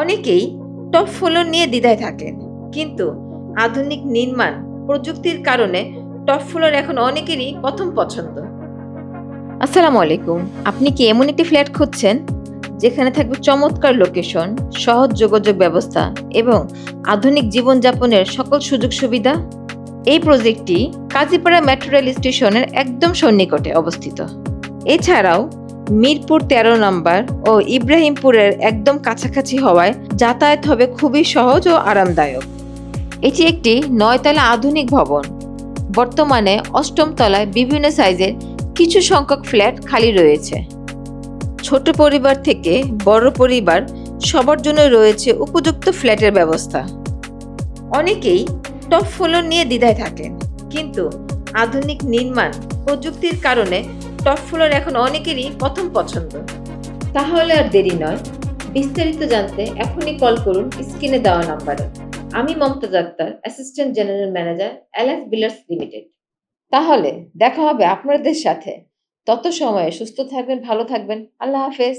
অনেকেই top floor নিয়ে দ্বিধায় থাকেন, কিন্তু আধুনিক নির্মাণ প্রযুক্তির কারণে টপ ফ্লোর এখন অনেকেরই প্রথম পছন্দ। আসসালামু আলাইকুম। আপনি কি এমন একটি ফ্ল্যাট খুঁজছেন যেখানে থাকবে চমৎকার লোকেশন, সহজ যোগাযোগ ব্যবস্থা এবং আধুনিক জীবনযাপনের সকল সুযোগ সুবিধা? এই প্রজেক্টটি কাজীপাড়া মেট্রো রেল স্টেশনের একদম সন্নিকটে অবস্থিত। এছাড়াও মিরপুর ১৩ নম্বর ও ইব্রাহিমপুরের একদম কাছাকাছি হওয়ায় যাতায়াত হবে খুবই সহজ ও আরামদায়ক। এটি একটি ৯ তলা আধুনিক ভবন। বর্তমানে ৮ম তলায় বিভিন্ন সাইজের কিছু সংখ্যক ফ্ল্যাট খালি রয়েছে। ছোট পরিবার থেকে বড় পরিবার সবার জন্য রয়েছে উপযুক্ত ফ্ল্যাটের ব্যবস্থা। অনেকেই টপ ফ্লোর নিয়ে দ্বিধায় থাকেন, কিন্তু আধুনিক নির্মাণ প্রযুক্তির কারণে টপ ফ্লোর এখন অনেকেরই প্রথম পছন্দ। তাহলে আর দেরি নয়, বিস্তারিত জানতে এখনই কল করুন স্ক্রিনে দেওয়া নাম্বারে। আমি Momtaz Akter, assistant general manager, alliance builders limited. তাহলে দেখা হবে আপনাদের সাথে। তত সময়ে সুস্থ থাকবেন, ভালো থাকবেন। আল্লাহ হাফেজ।